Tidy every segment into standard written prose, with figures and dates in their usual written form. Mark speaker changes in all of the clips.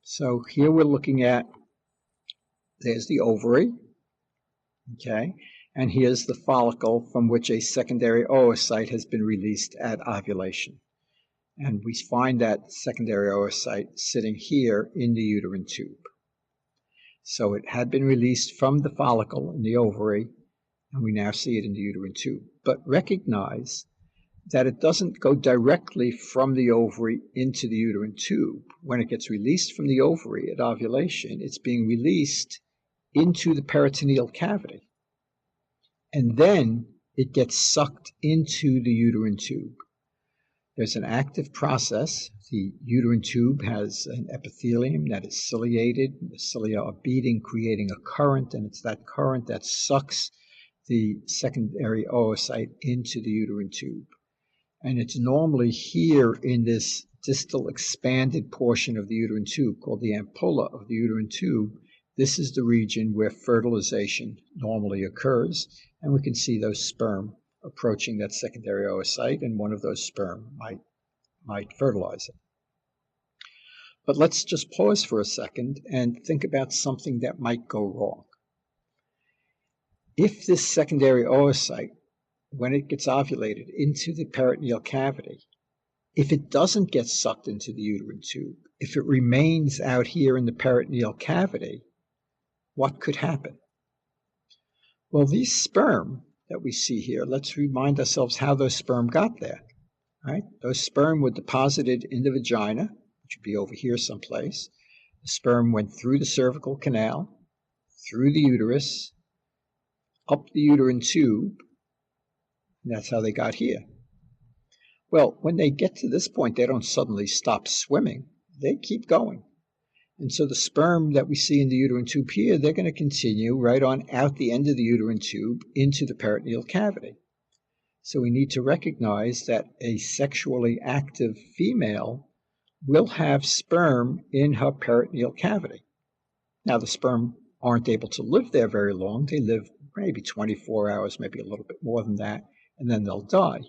Speaker 1: So here we're looking at, there's the ovary, okay, and here's the follicle from which a secondary oocyte has been released at ovulation. And we find that secondary oocyte sitting here in the uterine tube. So it had been released from the follicle in the ovary, and we now see it in the uterine tube. But recognize that it doesn't go directly from the ovary into the uterine tube. When it gets released from the ovary at ovulation, it's being released into the peritoneal cavity. And then it gets sucked into the uterine tube. There's an active process. The uterine tube has an epithelium that is ciliated. The cilia are beating, creating a current, and it's that current that sucks the secondary oocyte into the uterine tube. And it's normally here in this distal expanded portion of the uterine tube called the ampulla of the uterine tube. This is the region where fertilization normally occurs, and we can see those sperm approaching that secondary oocyte, and one of those sperm might fertilize it. But let's just pause for a second and think about something that might go wrong. If this secondary oocyte, when it gets ovulated into the peritoneal cavity, if it doesn't get sucked into the uterine tube, if it remains out here in the peritoneal cavity, what could happen? Well, these sperm that we see here, let's remind ourselves how those sperm got there. Right? Those sperm were deposited in the vagina, which would be over here someplace. The sperm went through the cervical canal, through the uterus, up the uterine tube, and that's how they got here. Well, when they get to this point, they don't suddenly stop swimming. They keep going. And so the sperm that we see in the uterine tube here, they're going to continue right on out the end of the uterine tube into the peritoneal cavity. So we need to recognize that a sexually active female will have sperm in her peritoneal cavity. Now, the sperm aren't able to live there very long. They live maybe 24 hours, maybe a little bit more than that, and then they'll die.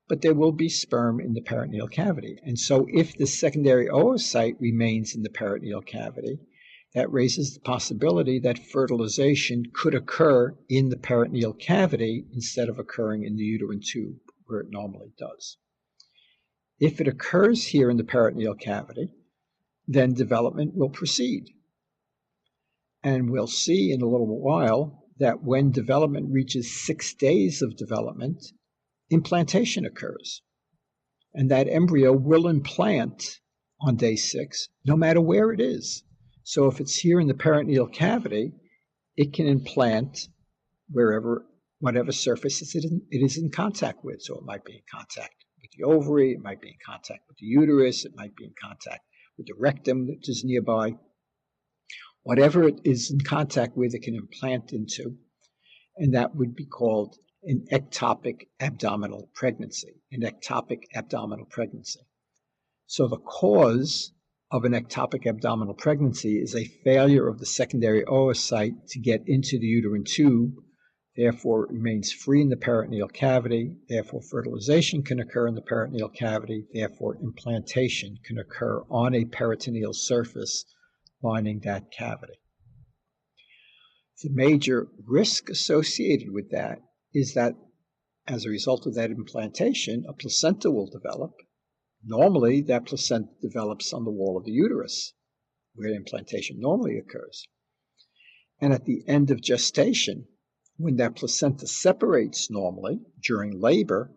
Speaker 1: But there will be sperm in the peritoneal cavity. And so if the secondary oocyte remains in the peritoneal cavity, that raises the possibility that fertilization could occur in the peritoneal cavity instead of occurring in the uterine tube where it normally does. If it occurs here in the peritoneal cavity, then development will proceed. And we'll see in a little while that when development reaches 6 days of development, implantation occurs. And that embryo will implant on day 6, no matter where it is. So if it's here in the peritoneal cavity, it can implant wherever, whatever surface it is in contact with. So it might be in contact with the ovary, it might be in contact with the uterus, it might be in contact with the rectum that is nearby. Whatever it is in contact with, it can implant into, and that would be called an ectopic abdominal pregnancy, an ectopic abdominal pregnancy. So the cause of an ectopic abdominal pregnancy is a failure of the secondary oocyte to get into the uterine tube, therefore it remains free in the peritoneal cavity, therefore fertilization can occur in the peritoneal cavity, therefore implantation can occur on a peritoneal surface lining that cavity. The major risk associated with that is that as a result of that implantation, a placenta will develop. Normally, that placenta develops on the wall of the uterus, where implantation normally occurs. And at the end of gestation, when that placenta separates normally during labor,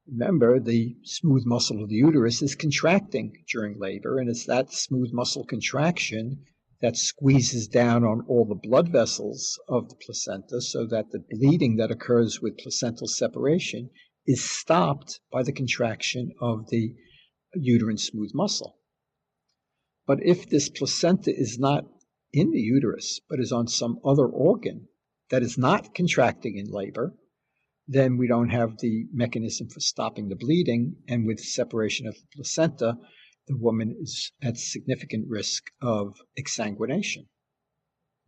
Speaker 1: remember the smooth muscle of the uterus is contracting during labor, and it's that smooth muscle contraction that squeezes down on all the blood vessels of the placenta so that the bleeding that occurs with placental separation is stopped by the contraction of the uterine smooth muscle. But if this placenta is not in the uterus, but is on some other organ that is not contracting in labor, then we don't have the mechanism for stopping the bleeding, and with separation of the placenta, the woman is at significant risk of exsanguination.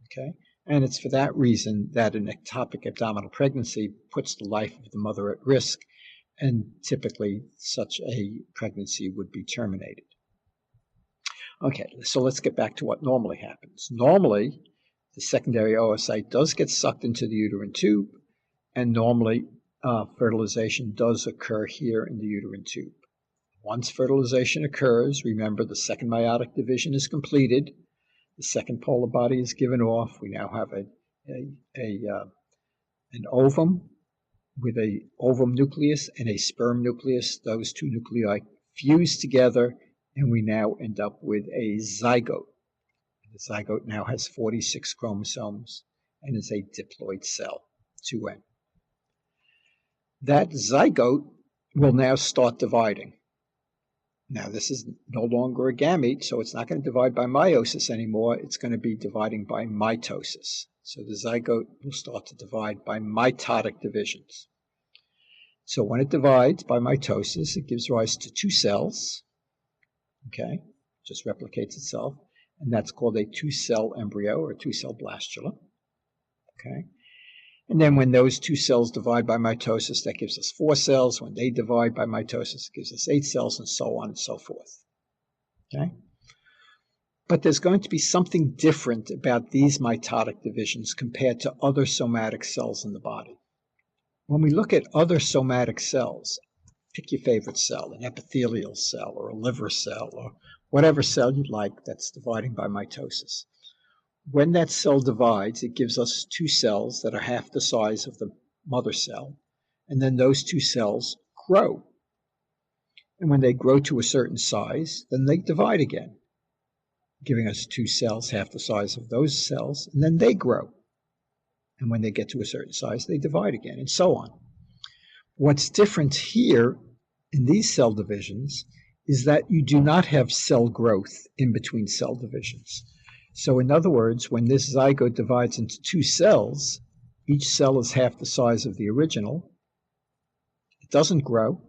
Speaker 1: Okay? And it's for that reason that an ectopic abdominal pregnancy puts the life of the mother at risk, and typically such a pregnancy would be terminated. Okay, so let's get back to what normally happens. Normally, the secondary oocyte does get sucked into the uterine tube, and normally fertilization does occur here in the uterine tube. Once fertilization occurs, remember the second meiotic division is completed, the second polar body is given off. We now have an ovum with an ovum nucleus and a sperm nucleus. Those two nuclei fuse together, and we now end up with a zygote. The zygote now has 46 chromosomes and is a diploid cell, 2N. That zygote will now start dividing. Now, this is no longer a gamete, so it's not going to divide by meiosis anymore. It's going to be dividing by mitosis. So the zygote will start to divide by mitotic divisions. So when it divides by mitosis, it gives rise to two cells, okay, just replicates itself, and that's called a two-cell embryo or two-cell blastula, okay. And then when those two cells divide by mitosis, that gives us 4 cells. When they divide by mitosis, it gives us 8 cells, and so on and so forth. Okay? But there's going to be something different about these mitotic divisions compared to other somatic cells in the body. When we look at other somatic cells, pick your favorite cell, an epithelial cell or a liver cell or whatever cell you'd like that's dividing by mitosis. When that cell divides, it gives us 2 cells that are half the size of the mother cell, and then those 2 cells grow. And when they grow to a certain size, then they divide again, giving us 2 cells half the size of those cells, and then they grow. And when they get to a certain size, they divide again, and so on. What's different here in these cell divisions is that you do not have cell growth in between cell divisions. So in other words, when this zygote divides into 2 cells, each cell is half the size of the original. It doesn't grow.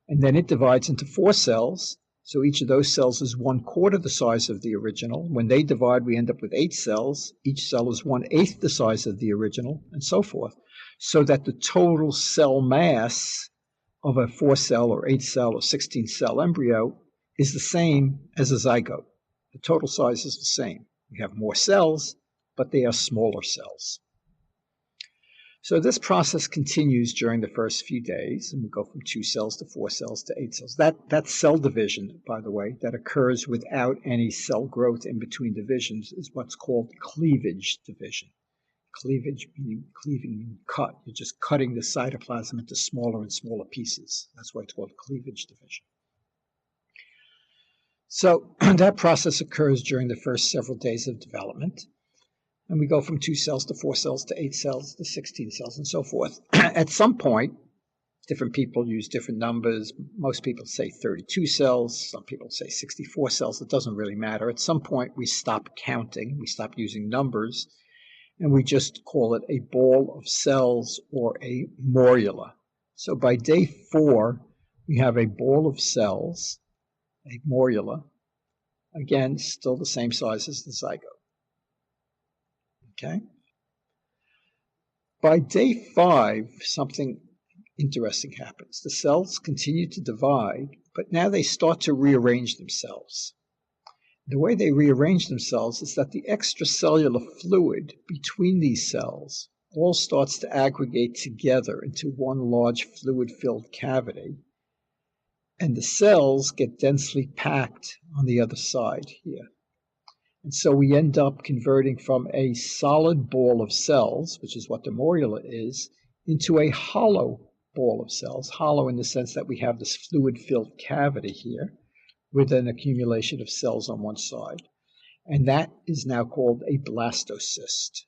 Speaker 1: And then it divides into 4 cells. So each of those cells is 1/4 the size of the original. When they divide, we end up with 8 cells. Each cell is 1/8 the size of the original, and so forth. So that the total cell mass of a 4-cell or 8-cell or 16-cell embryo is the same as a zygote. The total size is the same. We have more cells, but they are smaller cells. So this process continues during the first few days, and we go from 2 cells to 4 cells to 8 cells. That cell division, by the way, that occurs without any cell growth in between divisions is what's called cleavage division. Cleavage meaning cleaving meaning cut. You're just cutting the cytoplasm into smaller and smaller pieces. That's why it's called cleavage division. So that process occurs during the first several days of development. And we go from 2 cells to 4 cells to 8 cells to 16 cells and so forth. At some point, different people use different numbers. Most people say 32 cells. Some people say 64 cells. It doesn't really matter. At some point, we stop counting. We stop using numbers. And we just call it a ball of cells or a morula. So by day 4, we have a ball of cells, a morula, again, still the same size as the zygote. Okay? By day 5, something interesting happens. The cells continue to divide, but now they start to rearrange themselves. The way they rearrange themselves is that the extracellular fluid between these cells all starts to aggregate together into one large fluid-filled cavity, and the cells get densely packed on the other side here. And so we end up converting from a solid ball of cells, which is what the morula is, into a hollow ball of cells, hollow in the sense that we have this fluid-filled cavity here with an accumulation of cells on one side. And that is now called a blastocyst,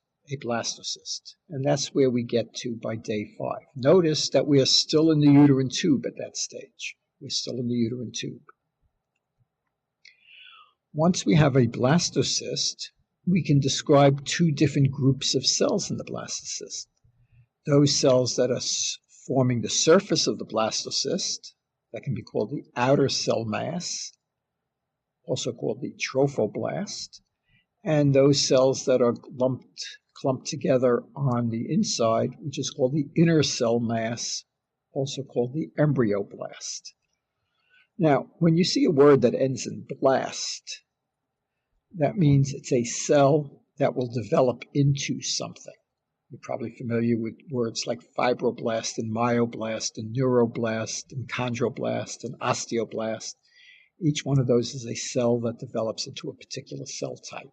Speaker 1: And that's where we get to by day 5. Notice that we are still in the uterine tube at that stage. We're still in the uterine tube. Once we have a blastocyst, we can describe 2 different groups of cells in the blastocyst. Those cells that are forming the surface of the blastocyst, that can be called the outer cell mass, also called the trophoblast, and those cells that are clumped together on the inside, which is called the inner cell mass, also called the embryoblast. Now, when you see a word that ends in blast, That means it's a cell that will develop into something. You're probably familiar with words like fibroblast and myoblast and neuroblast and chondroblast and osteoblast. Each one of those is a cell that develops into a particular cell type.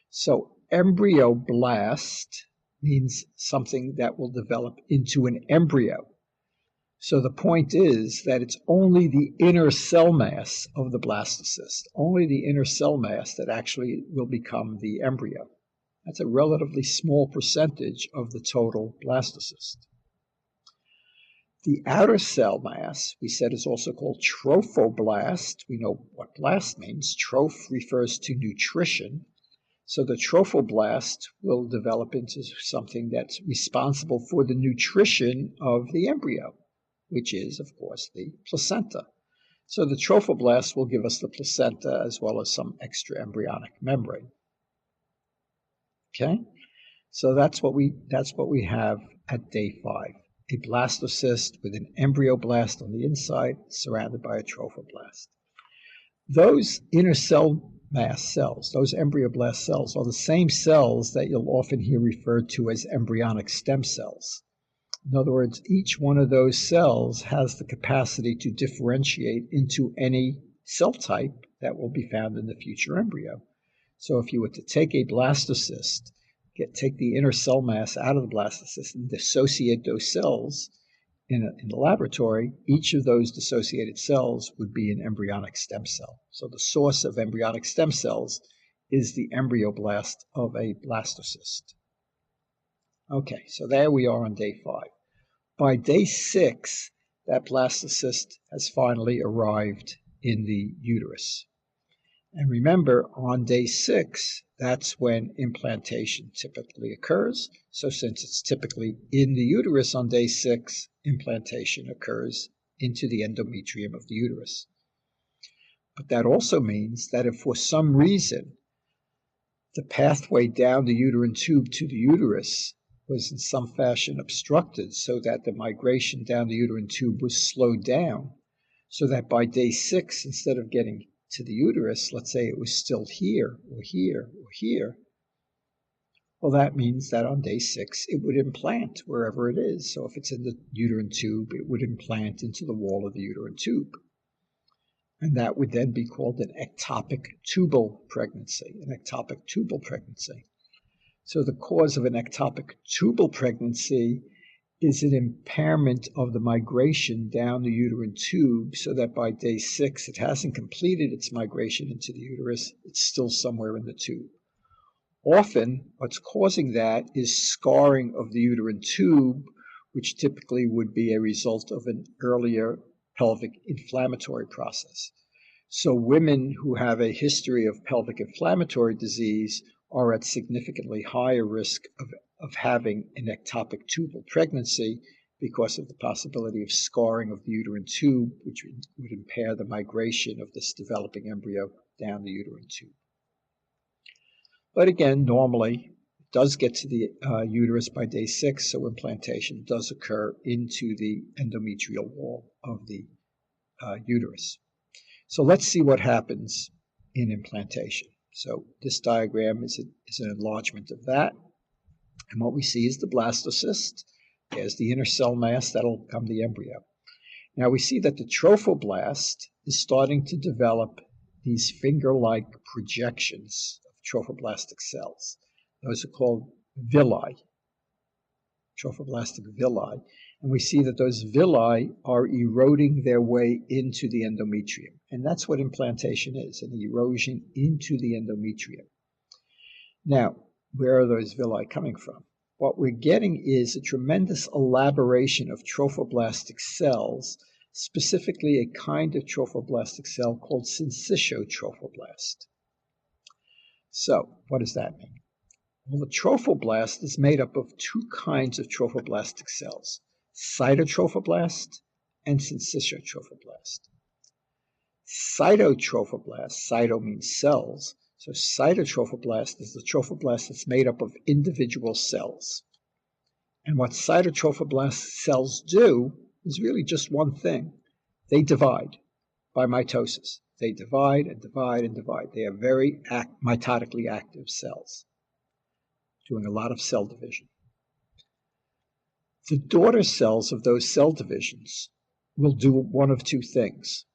Speaker 1: So embryoblast means something that will develop into an embryo. So the point is that it's only the inner cell mass of the blastocyst, only the inner cell mass that actually will become the embryo. That's a relatively small percentage of the total blastocyst. The outer cell mass, we said, is also called trophoblast. We know what blast means. Troph refers to nutrition. So the trophoblast will develop into something that's responsible for the nutrition of the embryo, which is, of course, the placenta. So the trophoblast will give us the placenta as well as some extra embryonic membrane. Okay? So that's what we have at day 5. A blastocyst with an embryoblast on the inside surrounded by a trophoblast. Those inner cell mass cells, those embryoblast cells, are the same cells that you'll often hear referred to as embryonic stem cells. In other words, each one of those cells has the capacity to differentiate into any cell type that will be found in the future embryo. So if you were to take a blastocyst, take the inner cell mass out of the blastocyst and dissociate those cells in the laboratory, each of those dissociated cells would be an embryonic stem cell. So the source of embryonic stem cells is the embryoblast of a blastocyst. Okay, so there we are on day 5. By day 6, that blastocyst has finally arrived in the uterus. And remember, on day 6, that's when implantation typically occurs. So since it's typically in the uterus on day 6, implantation occurs into the endometrium of the uterus. But that also means that if for some reason the pathway down the uterine tube to the uterus was in some fashion obstructed so that the migration down the uterine tube was slowed down, so that by day 6, instead of getting to the uterus, let's say it was still here or here or here, well, that means that on day 6 it would implant wherever it is. So if it's in the uterine tube, it would implant into the wall of the uterine tube. And that would then be called an ectopic tubal pregnancy, an ectopic tubal pregnancy. So the cause of an ectopic tubal pregnancy is an impairment of the migration down the uterine tube so that by day 6 it hasn't completed its migration into the uterus, it's still somewhere in the tube. Often what's causing that is scarring of the uterine tube, which typically would be a result of an earlier pelvic inflammatory process. So women who have a history of pelvic inflammatory disease are at significantly higher risk of having an ectopic tubal pregnancy because of the possibility of scarring of the uterine tube, which would impair the migration of this developing embryo down the uterine tube. But again, normally it does get to the uterus by day 6, so implantation does occur into the endometrial wall of the uterus. So let's see what happens in implantation. So this diagram is an enlargement of that. And what we see is the blastocyst. There's the inner cell mass that'll become the embryo. Now we see that the trophoblast is starting to develop these finger-like projections of trophoblastic cells. Those are called villi, trophoblastic villi. And we see that those villi are eroding their way into the endometrium. And that's what implantation is, an erosion into the endometrium. Now, where are those villi coming from? What we're getting is a tremendous elaboration of trophoblastic cells, specifically a kind of trophoblastic cell called syncytiotrophoblastic. So, what does that mean? Well, the trophoblast is made up of 2 kinds of trophoblastic cells, cytotrophoblast and syncytiotrophoblastic. Cytotrophoblast, cyto means cells, so cytotrophoblast is the trophoblast that's made up of individual cells. And what cytotrophoblast cells do is really just one thing. They divide by mitosis. They divide and divide and divide. They are very mitotically active cells, doing a lot of cell division. The daughter cells of those cell divisions will do one of two things.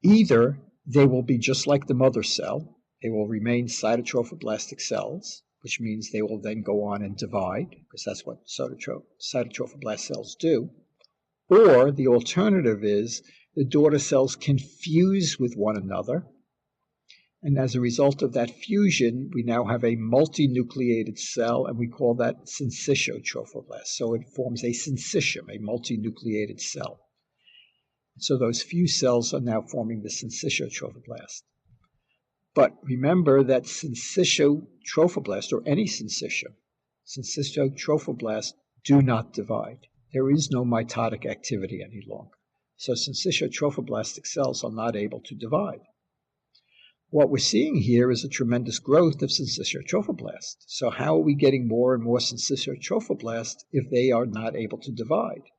Speaker 1: Either they will be just like the mother cell, they will remain cytotrophoblastic cells, which means they will then go on and divide, because that's what cytotrophoblast cells do. Or the alternative is the daughter cells can fuse with one another, and as a result of that fusion, we now have a multinucleated cell, and we call that syncytiotrophoblasts. So it forms a syncytium, a multinucleated cell. So those fused cells are now forming the syncytiotrophoblasts. But remember that syncytiotrophoblasts, or any syncytiotrophoblasts do not divide. There is no mitotic activity any longer. So syncytiotrophoblastic cells are not able to divide. What we're seeing here is a tremendous growth of syncytiotrophoblasts. So how are we getting more and more syncytiotrophoblasts if they are not able to divide?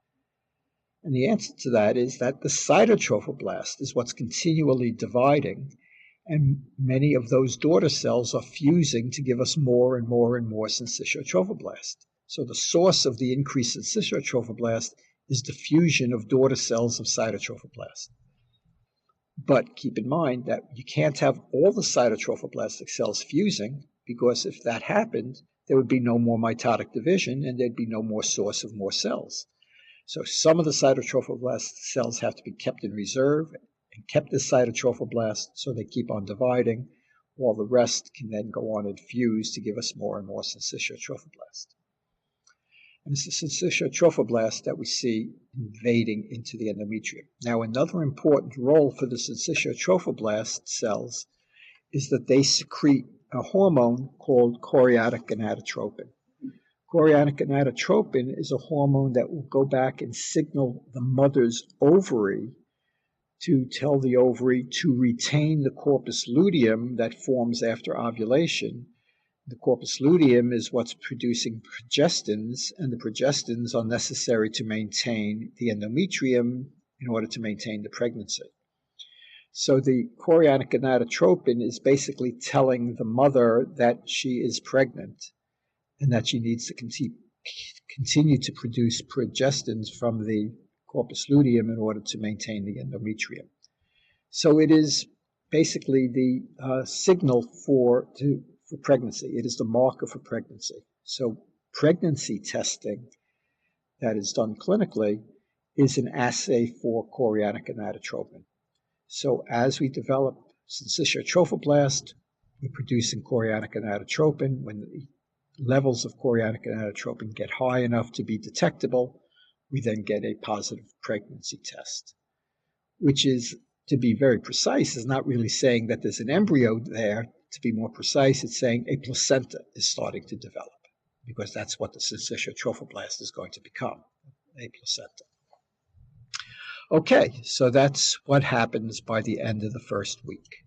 Speaker 1: And the answer to that is that the cytotrophoblast is what's continually dividing, and many of those daughter cells are fusing to give us more and more and more syncytiotrophoblasts. So the source of the increase in syncytiotrophoblasts is the fusion of daughter cells of cytotrophoblasts. But keep in mind that you can't have all the cytotrophoblastic cells fusing, because if that happened, there would be no more mitotic division and there'd be no more source of more cells. So some of the cytotrophoblast cells have to be kept in reserve and kept as cytotrophoblast so they keep on dividing, while the rest can then go on and fuse to give us more and more syncytiotrophoblasts. And it's the syncytiotrophoblasts that we see invading into the endometrium. Now, another important role for the syncytiotrophoblastic cells is that they secrete a hormone called chorionic gonadotropin. Chorionic gonadotropin is a hormone that will go back and signal the mother's ovary to tell the ovary to retain the corpus luteum that forms after ovulation. The corpus luteum is what's producing progestins, and the progestins are necessary to maintain the endometrium in order to maintain the pregnancy. So the chorionic gonadotropin is basically telling the mother that she is pregnant and that she needs to continue to produce progestins from the corpus luteum in order to maintain the endometrium. So it is basically the signal for pregnancy. It is the marker for pregnancy. So pregnancy testing that is done clinically is an assay for chorionic gonadotropin. So as we develop syncytiotrophoblasts, we're producing chorionic gonadotropin. When the levels of chorionic gonadotropin get high enough to be detectable, we then get a positive pregnancy test, which is, to be very precise, is not really saying that there's an embryo there. To be more precise, it's saying a placenta is starting to develop, because that's what the syncytiotrophoblast is going to become, a placenta. Okay, so that's what happens by the end of the first week.